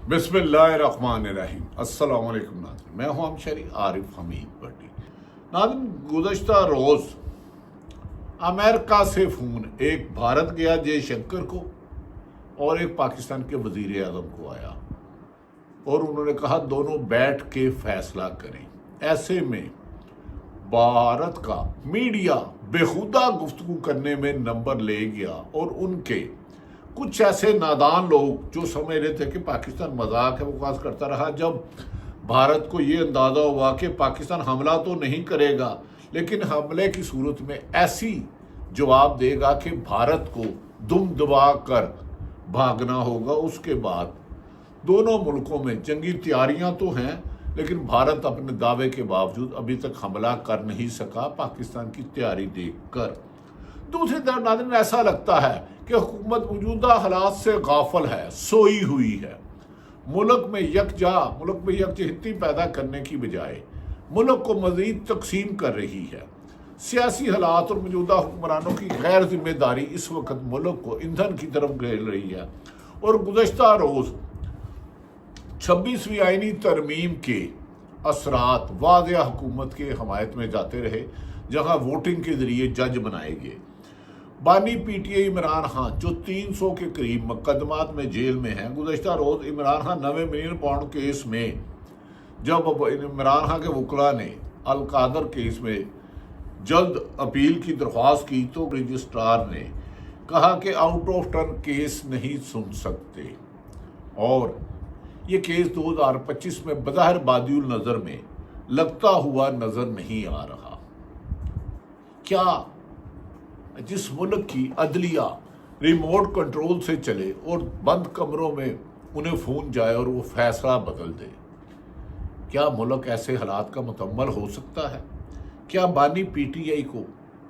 बिस्मिल्लाहिर्रहमानिर्रहीम। अस्सलाम वालेकुम नाज़रीन, मैं हूं हमशरी आरिफ हमीद भट्टी। नाज़रीन, गुज़श्ता रोज़ अमेरिका से फ़ोन एक भारत गया जयशंकर को और एक पाकिस्तान के वज़ीर आज़म को आया और उन्होंने कहा दोनों बैठ के फैसला करें। ऐसे में भारत का मीडिया बेहुदा गुफ्तगू करने में नंबर ले गया और उनके कुछ ऐसे नादान लोग जो समझ रहे थे कि पाकिस्तान मजाक है बकवास करता रहा। जब भारत को ये अंदाज़ा हुआ कि पाकिस्तान हमला तो नहीं करेगा लेकिन हमले की सूरत में ऐसी जवाब देगा कि भारत को दुम दबा कर भागना होगा, उसके बाद दोनों मुल्कों में जंगी तैयारियां तो हैं लेकिन भारत अपने दावे के बावजूद अभी तक हमला कर नहीं सका पाकिस्तान की तैयारी देखकर। दूसरी तरफ नाज़रीन, ऐसा लगता है कि हुकूमत मौजूदा हालात से गाफिल है, सोई हुई है। मुल्क में यकजहती पैदा करने की बजाय मुल्क को मज़ीद तकसीम कर रही है। सियासी हालात और मौजूदा हुक्मरानों की गैर जिम्मेदारी इस वक्त मुल्क को ईंधन की तरफ घेर रही है और गुज़श्ता रोज़ 26वीं आईनी तरमीम के असरात वाज़ेह हुकूमत के हमायत में जाते रहे, जहाँ वोटिंग के ज़रिए जज बनाए गए। बानी पीटीआई इमरान खान जो 300 के करीब मुकदमात में जेल में हैं, गुज़श्ता रोज़ Imran Khan 90 million pound case में जब इमरान खान के वकला ने अलकादर केस में जल्द अपील की दरख्वास्त की तो रजिस्ट्रार ने कहा कि आउट ऑफ टर्न केस नहीं सुन सकते और ये केस 2025 में बज़ाहिर बादियुल नज़र में लगता हुआ नज़र नहीं आ रहा। क्या जिस मुल्क की अदलिया रिमोट कंट्रोल से चले और बंद कमरों में उन्हें फ़ोन जाए और वो फैसला बदल दे, क्या मुल्क ऐसे हालात का मुतम्मल हो सकता है? क्या बानी पीटीआई को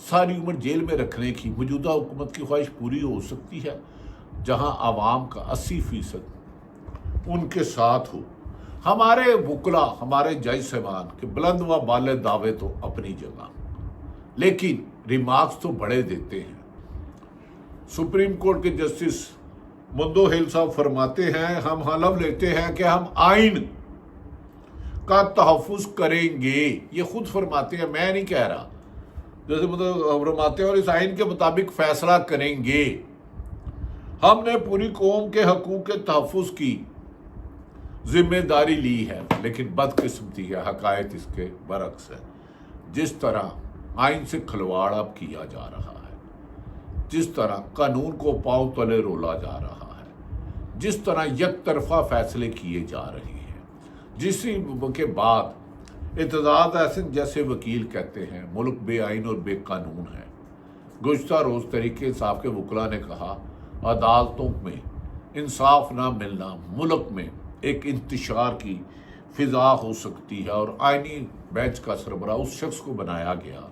सारी उम्र जेल में रखने की मौजूदा हुकूमत की ख्वाहिश पूरी हो सकती है, जहां आवाम का 80% उनके साथ हो? हमारे वकला, हमारे जज साहबान के बुलंद व बाले दावे तो अपनी जगह, लेकिन रिमार्क्स तो बड़े देते हैं। सुप्रीम कोर्ट के जस्टिस मुंदो हिल साहब फरमाते हैं, हम हलफ लेते हैं कि हम आइन का तहफ़्फ़ुज़ करेंगे। ये खुद फरमाते हैं, मैं नहीं कह रहा। जैसे मतलब फरमाते हैं और इस आइन के मुताबिक फैसला करेंगे। हमने पूरी कौम के हकूक़ के तहफ़्फ़ुज़ की जिम्मेदारी ली है, लेकिन बदकिस्मती है, हकायत इसके बरक्स है। जिस तरह आइन से खिलवाड़ अब किया जा रहा है, जिस तरह कानून को पांव तले रोला जा रहा है, जिस तरह एक तरफा फैसले किए जा रहे हैं, जिसी के बाद एतजाज़ एहसन जैसे वकील कहते हैं मुल्क बेआइन और बेकानून है। गुज़श्ता रोज़ तरीके इंसाफ के वकला ने कहा अदालतों में इंसाफ ना मिलना मुल्क में एक इंतशार की फ़िज़ा हो सकती है और आइनी बेंच का सरबराह उस शख्स को बनाया गया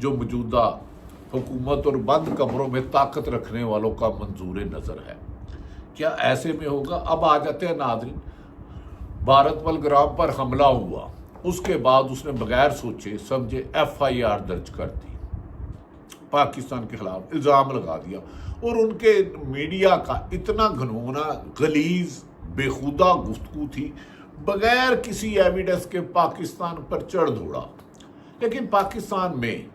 जो मौजूदा हुकूमत और बंद कमरों में ताकत रखने वालों का मंजूर नज़र है। क्या ऐसे में होगा? अब आ जाते हैं नाज़रीन, भारत पहलगाम पर हमला हुआ, उसके बाद उसने बगैर सोचे समझे FIR दर्ज कर दी, पाकिस्तान के खिलाफ इल्ज़ाम लगा दिया और उनके मीडिया का इतना घनौना गलीज़ बेखुदा गुफ्तगू थी, बगैर किसी एविडेंस के पाकिस्तान पर चढ़ दौड़ा। लेकिन पाकिस्तान में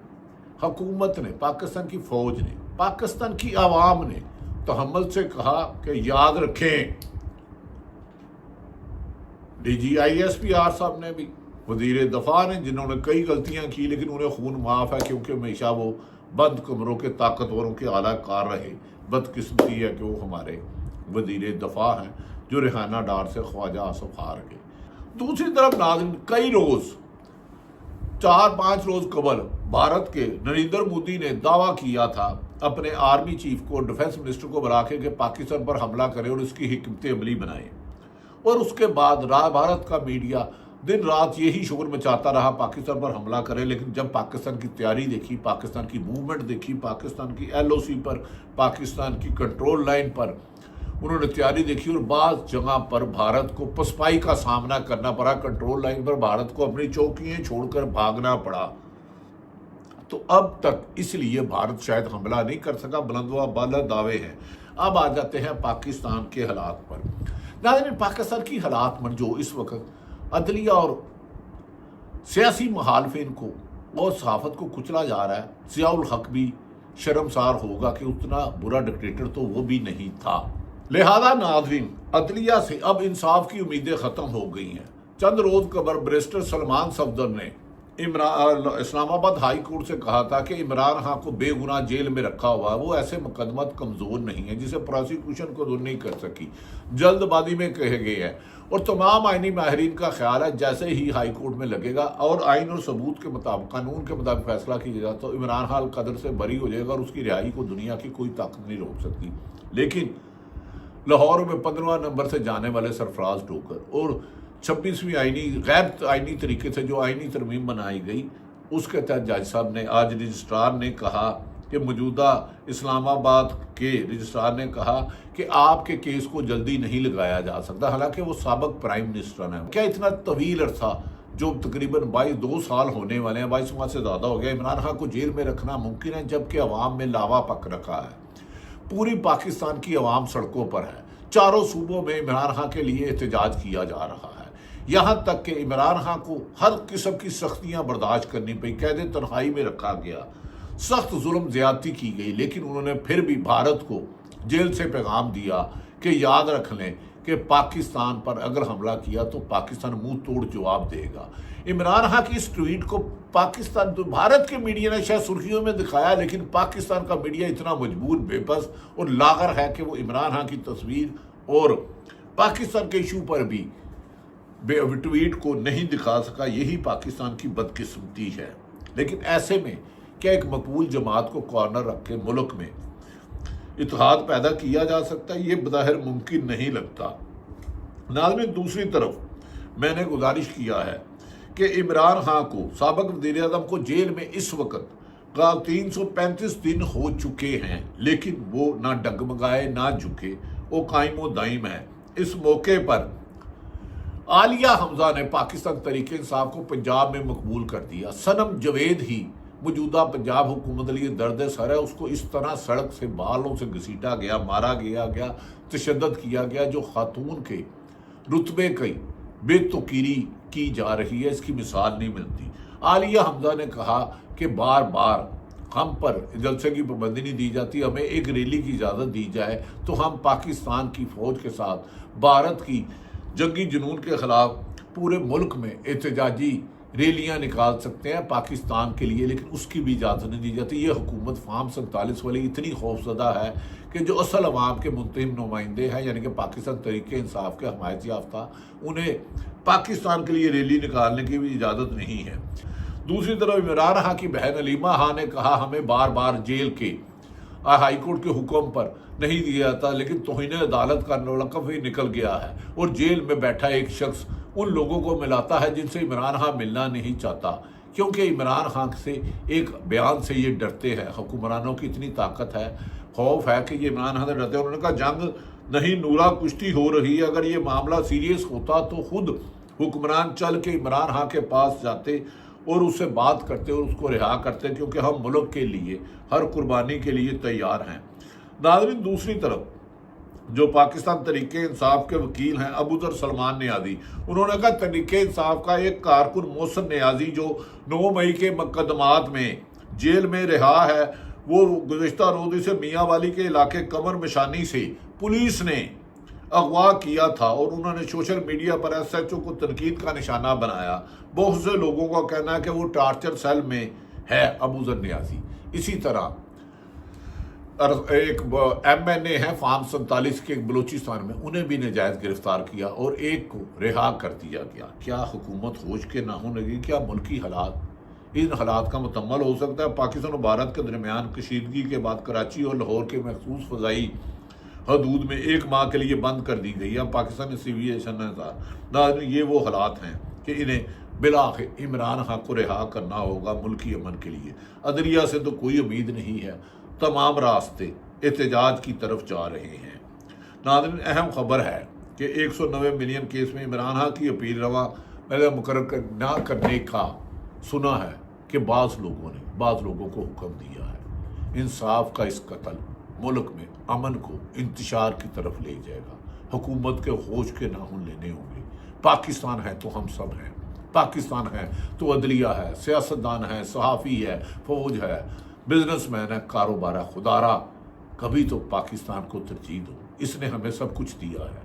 हुकूमत ने, पाकिस्तान की फ़ौज ने, पाकिस्तान की आवाम ने तहम्मुल से कहा कि याद रखें, DGISPR साहब ने भी, वज़ीर दफ़ा ने, जिन्होंने कई गलतियां की लेकिन उन्हें खून माफ़ है क्योंकि हमेशा वो बंद कमरों के ताकतवरों के आला कार रहे। बदकिस्मती है कि वो हमारे वज़ीर दफ़ा हैं जो रिहाना डार से ख्वाजा आसफ हार गए। दूसरी तरफ नाज़रीन, कई रोज़ 4-5 रोज़ कबल भारत के नरेंद्र मोदी ने दावा किया था अपने आर्मी चीफ को, डिफेंस मिनिस्टर को बुला के कि पाकिस्तान पर हमला करें और इसकी हिकमत अमली बनाएं। और उसके बाद भारत का मीडिया दिन रात यही शोर मचाता रहा पाकिस्तान पर हमला करें, लेकिन जब पाकिस्तान की तैयारी देखी, पाकिस्तान की मूवमेंट देखी, पाकिस्तान की LOC पर, पाकिस्तान की कंट्रोल लाइन पर उन्होंने तैयारी देखी और बाज़ जगह पर भारत को पसपाई का सामना करना पड़ा। कंट्रोल लाइन पर भारत को अपनी चौकियां छोड़कर भागना पड़ा। तो अब तक इसलिए भारत शायद हमला नहीं कर सका, बुलंद व बाला दावे हैं। अब आ जाते हैं पाकिस्तान के हालात पर। नाज़रीन, पाकिस्तान की हालात में जो इस वक्त अदलिया और सियासी मुखालफिन को और सहाफ़त को कुचला जा रहा है, ज़ियाउल हक भी शर्मसार होगा कि उतना बुरा डिक्टेटर तो वो भी नहीं था। लिहाजा नाज़रीन, अदलिया से अब इंसाफ की उम्मीदें ख़त्म हो गई हैं। चंद रोज़ कबल बैरिस्टर सलमान सफदर ने इस्लामाबाद हाई कोर्ट से कहा था कि इमरान खान को बेगुनाह जेल में रखा हुआ है, वो ऐसे मुकदमत कमज़ोर नहीं है जिसे प्रोसिक्यूशन को नहीं कर सकी, जल्दबाजी में कहे गए हैं। और तमाम आइनी माहिरीन का ख्याल है जैसे ही हाई कोर्ट में लगेगा और आइन और सबूत के मुताबिक, कानून के मुताबिक फैसला किया जाए तो इमरान खान कदर से बरी हो जाएगा और उसकी रिहाई को दुनिया की कोई ताकत नहीं रोक सकती। लेकिन लाहौर में 15वां नंबर से जाने वाले सरफराज टोकर और 26वीं आइनी गैर आइनी तरीके से जो आइनी तरमीम बनाई गई, उसके तहत जज साहब ने, आज रजिस्ट्रार ने कहा कि मौजूदा इस्लामाबाद के रजिस्ट्रार ने कहा कि आपके केस को जल्दी नहीं लगाया जा सकता, हालांकि वो साबिक प्राइम मिनिस्टर हैं। क्या इतना तवील अरसा, जो तकरीबन 2 साल होने वाले हैं, 22 माह से ज़्यादा हो गया, इमरान खान को जेल में रखना मुमकिन है जबकि अवाम में लावा पक रखा है। पूरी पाकिस्तान की अवाम सड़कों पर है, चारों सूबों में इमरान खान के लिए एहतजाज किया जा रहा है। यहाँ तक कि इमरान खान को हर किस्म की सख्तियाँ बर्दाश्त करनी पड़ी, कैद तन्हाई में रखा गया, सख्त जुल्म ज्यादती की गई, लेकिन उन्होंने फिर भी भारत को जेल से पैगाम दिया कि याद रख लें कि पाकिस्तान पर अगर हमला किया तो पाकिस्तान मुंह तोड़ जवाब देगा। इमरान खान की इस ट्वीट को पाकिस्तान, तो भारत के मीडिया ने शायद सुर्खियों में दिखाया, लेकिन पाकिस्तान का मीडिया इतना मजबूर, बेबस और लागर है कि वो इमरान खान की तस्वीर और पाकिस्तान के इशू पर भी ट्वीट को नहीं दिखा सका। यही पाकिस्तान की बदकिस्मती है। लेकिन ऐसे में क्या एक मकबूल जमात को कॉर्नर रख के मुल्क में इत्तेहाद पैदा किया जा सकता है? ये बज़ाहिर मुमकिन नहीं लगता। नाज़रीन, दूसरी तरफ मैंने गुजारिश किया है कि इमरान खान को, साबिक़ वज़ीर-ए-आज़म को जेल में इस वक्त का 335 दिन हो चुके हैं, लेकिन वो ना डगमगाए ना झुके, वो कायम व दायम है। इस मौके पर आलिया हमजा ने पाकिस्तान तहरीक इंसाफ को पंजाब में मकबूल कर दिया। सनम जवेद ही मौजूदा पंजाब हुकूमत लिए दर्द सर है, उसको इस तरह सड़क से बालों से घसीटा गया, मारा गया, तशद्दुद किया गया, जो खातून के रुतबे की बेतुकीरी की जा रही है, इसकी मिसाल नहीं मिलती। आलिया हमजा ने कहा कि बार बार हम पर जलसे की पाबंदी नहीं दी जाती, हमें एक रैली की इजाज़त दी जाए तो हम पाकिस्तान की फ़ौज के साथ भारत की जंगी जुनून के ख़िलाफ़ पूरे मुल्क में एहतजाजी रैलियाँ निकाल सकते हैं पाकिस्तान के लिए, लेकिन उसकी भी इजाज़त नहीं दी जाती। ये हुकूमत फार्म 47 वाली इतनी खौफजदा है कि जो असल अवाम के मुंतखब नुमाइंदे हैं, यानी कि पाकिस्तान तहरीक इंसाफ के हमायत याफ्ता, उन्हें पाकिस्तान के लिए रैली निकालने की भी इजाज़त नहीं है। दूसरी तरफ इमरान खान की बहन अलीमा खान ने कहा हमें बार बार जेल के हाई कोर्ट के हुक्म पर नहीं दिया जाता, लेकिन तौहीन अदालत का लक़ब ही निकल गया है और जेल में बैठा एक शख्स उन लोगों को मिलाता है जिनसे इमरान खान मिलना नहीं चाहता, क्योंकि इमरान खान से एक बयान से ये डरते हैं। हुक्मरानों की इतनी ताकत है, खौफ है कि ये इमरान खान से डरते हैं। उन्होंने कहा जंग नहीं नूरा कुश्ती हो रही है, अगर ये मामला सीरियस होता तो खुद हुक्मरान चल के इमरान खान के पास जाते और उससे बात करते और उसको रिहा करते, क्योंकि हम मुल्क के लिए हर कुर्बानी के लिए तैयार हैं। नाज़रीन, दूसरी तरफ जो पाकिस्तान तहरीक इंसाफ के वकील हैं अबूजर सलमान नियाज़ी, उन्होंने कहा तहरीक इंसाफ का एक कारकुन मोहसिन नियाज़ी जो 9 मई के मुकदमात में जेल में रहा है, वो गुज़िश्ता रोज़ से मियाँ वाली के इलाके कमर मशानी से पुलिस ने अगवा किया था और उन्होंने सोशल मीडिया पर SHO को तनकीद का निशाना बनाया। बहुत से लोगों का कहना है कि वो टार्चर सेल में है अबूजर नियाज़ी। इसी तरह एक MNA है फार्म 47 के बलूचिस्तान में, उन्हें भी नजायज़ गिरफ्तार किया और एक को रिहा कर दिया गया। क्या हुकूमत होश के ना हो लगी? क्या मुल्की हालात इन हालात का मुकम्मल हो सकता है? पाकिस्तान और भारत के दरमियान कशीदगी के बाद कराची और लाहौर के मखसूस फ़ज़ाई हदूद में 1 माह के लिए बंद कर दी गई। अब पाकिस्तान एविएशन ये वो हालात हैं कि इन्हें बिलाखिर इमरान खान को रिहा करना होगा मुल्की अमन के लिए। अदलिया से तो कोई उम्मीद नहीं है, तमाम रास्ते एहतजाज की तरफ जा रहे हैं। नाज़रीन, अहम खबर है कि 190 मिलियन केस में इमरान खान की अपील रवा मुकर्रर ना करने का सुना है कि बाज़ लोगों को हुक्म दिया है। इंसाफ का इस कत्ल मुल्क में अमन को इंतशार की तरफ ले जाएगा। حکومت کے ہوش کے ناخن لینے ہوں گے۔ پاکستان ہے تو ہم سب ہیں، پاکستان ہے تو عدلیہ ہے، سیاستدان ہے، صحافی ہے، فوج ہے، بزنس مین ہے، کاروبار ہے۔ خدارا کبھی تو پاکستان کو ترجیح دو، اس نے ہمیں سب کچھ دیا ہے،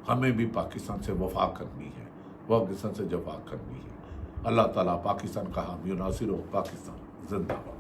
ہمیں بھی پاکستان سے وفا کرنی ہے، پاکستان سے جفا کرنی ہے۔ اللہ تعالیٰ پاکستان کا حامی و ناصر ہو۔ پاکستان زندہ باد۔